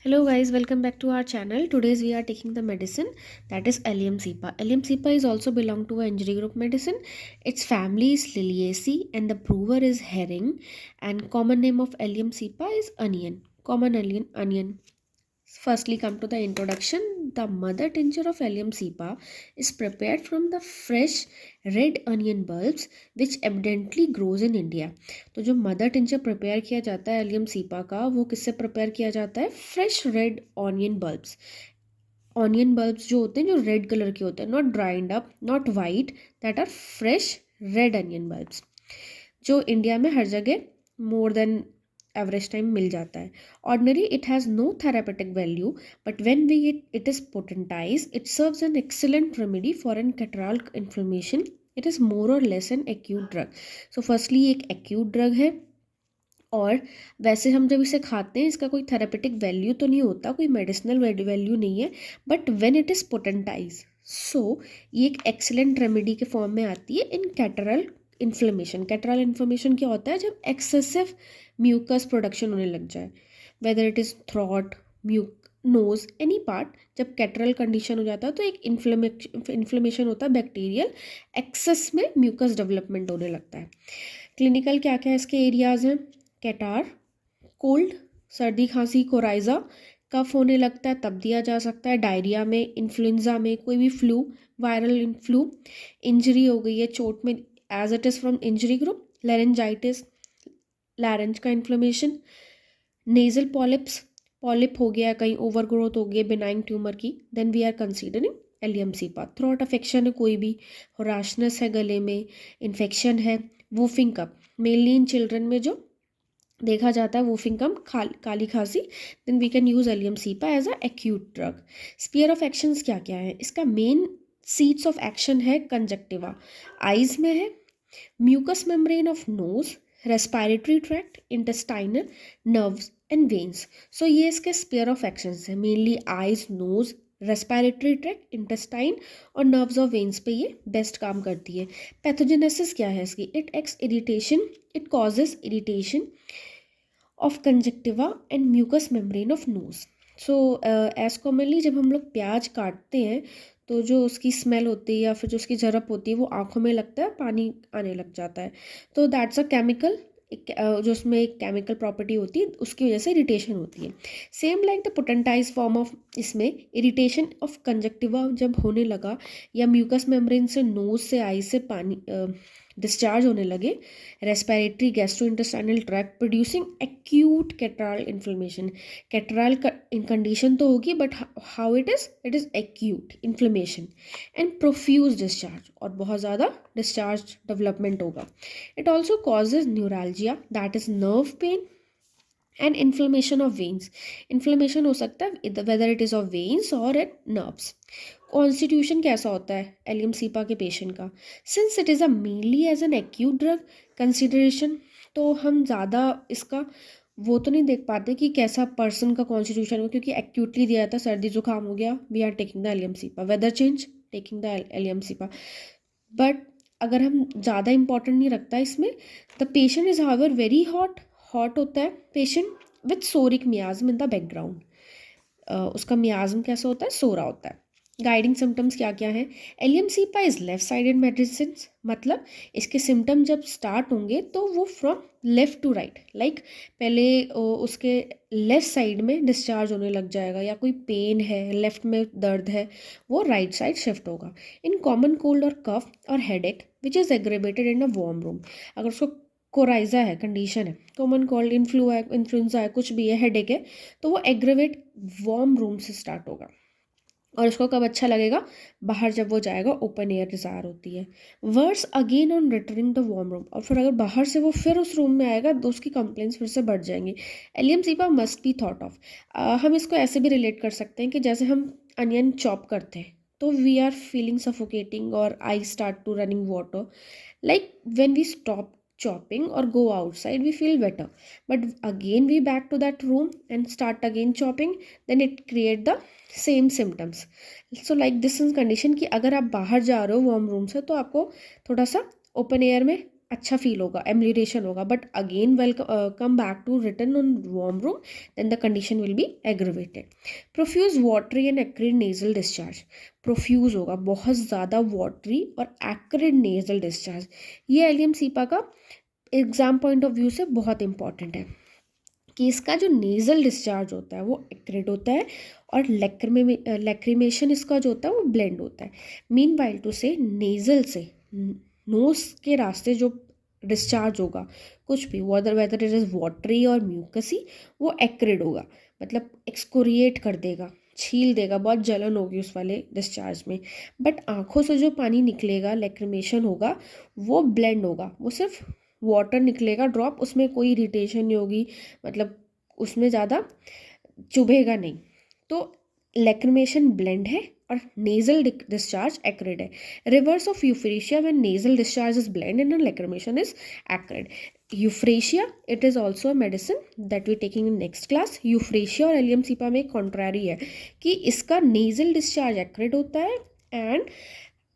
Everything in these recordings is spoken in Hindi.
Hello guys, welcome back to our channel. Today's we are taking the medicine that is Allium cepa. Allium cepa is also belong to a injury group medicine. Its family is Liliaceae and the brewer is herring, and common name of Allium cepa is onion. Common onion. Firstly, come to the introduction. The mother tincture of Allium cepa is prepared from the fresh red onion bulbs which evidently grows in India. तो जो मदर टिंचर प्रिपेयर किया जाता है एलियम सीपा का, वो किससे प्रिपेयर किया जाता है? Fresh red onion bulbs. Onion bulbs जो होते हैं, जो रेड कलर के होते हैं, not dried up, not white, that are fresh red onion bulbs, जो इंडिया में हर जगह मोर देन एवरेज टाइम मिल जाता है. Ordinary it has no therapeutic value, but when we it is potentise it serves an excellent remedy for an catarrhal inflammation. It is more or less an acute drug. So firstly एक एक्यूट ड्रग है, और वैसे हम जब इसे खाते हैं इसका कोई थेरापेटिक वैल्यू तो नहीं होता, कोई मेडिसिनल वैल्यू नहीं है, but when it is potentize, so ये एक एक्सीलेंट रेमेडी के फॉर्म में आती है in catarrhal inflammation. Catarrhal inflammation क्या होता है? जब एक्सेसिव म्यूकस प्रोडक्शन होने लग जाए, whether it is throat, nose, any part. जब कैटरल कंडीशन हो जाता है तो एक इन्फ्लेमेशन होता है बैक्टीरियल, एक्सेस में म्यूकस डेवलपमेंट होने लगता है. क्लिनिकल क्या क्या इसके एरियाज हैं? कैटार, कोल्ड, सर्दी खांसी, कोराइजा, कफ होने लगता है तब दिया जा सकता है. डायरिया में, इन्फ्लुएंजा में, कोई भी फ्लू, वायरल फ्लू, इंजरी हो गई है चोट में, as it is from injury group, laryngitis, larynx का इन्फ्लेमेशन, नेजल पॉलिप्स, पॉलिप हो गया कहीं, ओवर ग्रोथ हो गई बिनाइन ट्यूमर की, then we are considering allium cepa. Throat affection है कोई भी, रैशनेस है गले में, इन्फेक्शन है, whooping cough, mainly in children में जो देखा जाता है वूफिंग कम, काली खांसी, then we can use allium cepa as a acute drug. Sphere of actions क्या क्या है? इसका मेन सीट्स ऑफ एक्शन है कंजक्टिवा, आइज में है, mucus membrane of nose, respiratory tract, intestinal, nerves and veins. So ये इसके स्पीयर ऑफ एक्शंस है, mainly eyes, nose, respiratory tract, intestine और नर्व्स और वेन्स पे ये बेस्ट काम करती है. पैथोजेनेसिस क्या है इसकी? It ex irritation, it causes irritation of conjunctiva and mucus membrane of nose. So as commonly जब हम लोग प्याज काटते हैं तो जो उसकी स्मेल होती है या फिर जो उसकी झरप होती है वो आँखों में लगता है, पानी आने लग जाता है. तो दैट्स अ केमिकल, जो उसमें एक केमिकल प्रॉपर्टी होती है, उसकी वजह से इरिटेशन होती है. Same like the potentise form of, इसमें इरिटेशन ऑफ कंजक्टिवा जब होने लगा या म्यूकस मेम्ब्रेन से, नोज से, आई से पानी डिस्चार्ज होने लगे, respiratory, gastrointestinal tract, producing acute catarrhal inflammation. Catarrhal condition तो होगी, but how it is acute inflammation and profuse discharge, और बहुत ज़्यादा डिस्चार्ज डेवलपमेंट होगा. It also causes neuralgia, that is nerve pain and inflammation of veins. Inflammation हो सकता है whether it is of veins और एट नर्व्स. कॉन्स्टिट्यूशन कैसा होता है एलियम सीपा के पेशेंट का? Since it is a mainly edge an acute drug consideration, तो हम ज़्यादा इसका वो तो नहीं देख पाते कि कैसा पर्सन का कॉन्स्टिट्यूशन हो, क्योंकि एक्यूटली दिया था, सर्दी जुकाम हो गया, we are taking the allium cepa, weather change, taking the allium cepa. But अगर हम ज़्यादा इंपॉर्टेंट नहीं रखता इसमें, the patient is however very hot, hot होता है patient with psoric miasm in the background. उसका मियाज्म कैसा होता है? सोरा होता है. गाइडिंग सिम्टम्स क्या क्या हैं? Allium cepa is left sided medicine, मतलब इसके सिम्टम जब स्टार्ट होंगे तो वो from left to right, like पहले उसके लेफ़्ट साइड में डिस्चार्ज होने लग जाएगा, या कोई पेन है, लेफ़्ट में दर्द है, वो राइट साइड शिफ्ट होगा. इन कॉमन कोल्ड और कफ और headache which is aggravated in a warm room. अगर उसको कोराइजा है, कंडीशन है, कॉमन कोल्ड, इन्फ्लुएंजा है, कुछ भी है, हेडेक है, तो वो एग्रेवेट वार्म रूम से स्टार्ट होगा. और उसको कब अच्छा लगेगा? बाहर जब वो जाएगा, ओपन एयर डिज़ायर होती है. Worse again on returning the warm room, और फिर अगर बाहर से वो फिर उस रूम में आएगा तो उसकी कंप्लेंट्स फिर से बढ़ जाएंगी. Allium cepa must be thought of. हम इसको ऐसे भी रिलेट कर सकते हैं कि जैसे हम अनियन चॉप करते हैं तो वी आर फीलिंग सफोकेटिंग और eye start to running water, like when we stop chopping or go outside we feel better, but again we back to that room and start again chopping, then it create the same symptoms. So like this is condition कि अगर आप बाहर जा रहे हो वार्म रूम से तो आपको थोड़ा सा ओपन एयर में अच्छा फील होगा, एम्यूलेशन होगा, but again we'll come back to return on warm room, then the condition will be aggravated. Profuse watery and acrid nasal discharge. Profuse होगा, बहुत ज़्यादा वाटरी और एक्रिड नेजल डिस्चार्ज. ये एलियम सीपा का एग्जाम पॉइंट ऑफ व्यू से बहुत इंपॉर्टेंट है कि इसका जो नेज़ल डिस्चार्ज होता है वो एक्रिड होता है और लैक्रिमेशन इसका जो होता है वो ब्लेंड होता है. मीन वाइल टू से नेज़ल से नोज के रास्ते जो डिस्चार्ज होगा कुछ भी, वेदर इट इज़ वाटरी और म्यूकसी, वो एक्रिड होगा, मतलब एक्सकोरिएट कर देगा, छील देगा, बहुत जलन होगी उस वाले डिस्चार्ज में. बट आँखों से जो पानी निकलेगा, लैक्रिमेशन होगा, वो ब्लेंड होगा, वो सिर्फ वाटर निकलेगा ड्रॉप, उसमें कोई इरिटेशन नहीं होगी, मतलब उसमें ज़्यादा चुभेगा नहीं. तो लैक्रिमेशन ब्लेंड है और नेजल डिस्चार्ज एक्रिड है. Reverse of euphrasia when nasal discharge is bland and lacrimation is acrid. Euphrasia, it is also a medicine that we taking in next class. Euphrasia और एलियम सीपा में कॉन्ट्रारी है कि इसका नेजल डिस्चार्ज एक्रिड होता है एंड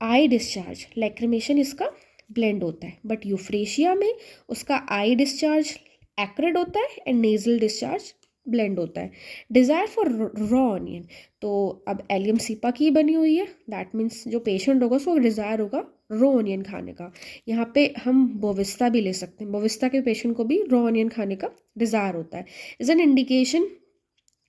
आई डिस्चार्ज लैक्रिमेशन इसका ब्लेंड होता है. बट यूफ्रेशिया में उसका आई डिस्चार्ज एक्रिड होता है एंड नेजल डिस्चार्ज ब्लेंड होता है. डिज़ायर फॉर रॉ ऑनियन, तो अब एलियम सीपा की बनी हुई है, दैट मीन्स जो पेशेंट होगा उसको डिज़ायर होगा रॉ ऑनियन खाने का. यहाँ पे हम बोविस्ता भी ले सकते हैं, बोविस्ता के पेशेंट को भी रॉ ऑनियन खाने का डिज़ायर होता है. Is an indication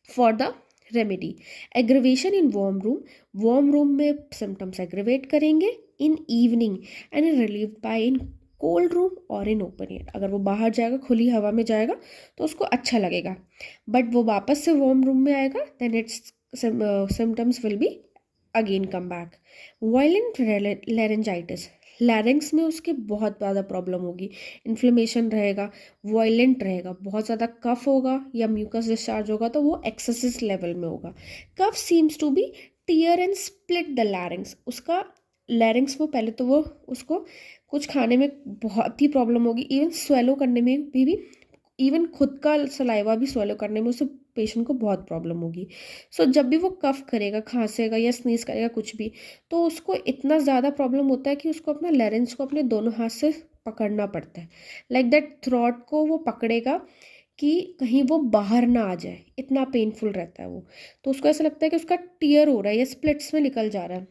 for the remedy. Aggravation in warm room में सिम्टम्स एग्रीवेट करेंगे in evening and relieve by in cold room और इन ओपन एयर. अगर वो बाहर जाएगा, खुली हवा में जाएगा, तो उसको अच्छा लगेगा, बट वो वापस से वार्म रूम में आएगा, then its symptoms will be again come back. Violent laryngitis, larynx में उसके बहुत ज़्यादा प्रॉब्लम होगी, इन्फ्लेमेशन रहेगा, वायलेंट रहेगा, बहुत ज़्यादा कफ होगा या म्यूकस डिस्चार्ज होगा तो वो एक्सेसिस लेवल में होगा. Cough seems to be tear and split the larynx. उसका लैरिंग्स वो पहले तो वो उसको कुछ खाने में बहुत ही प्रॉब्लम होगी, इवन स्वेलो करने में भी इवन खुद का सलाइवा भी स्वेलो करने में उसे पेशेंट को बहुत प्रॉब्लम होगी. सो जब भी वो कफ करेगा, खांसेगा या स्नीज करेगा कुछ भी, तो उसको इतना ज़्यादा प्रॉब्लम होता है कि उसको अपना लैरेंज को अपने दोनों हाथ से पकड़ना पड़ता है. लाइक दैट थ्रॉट को वो पकड़ेगा कि कहीं वो बाहर ना आ जाए, इतना पेनफुल रहता है वो. तो उसको ऐसा लगता है कि उसका टीयर हो रहा है या स्प्लिट्स में निकल जा रहा है.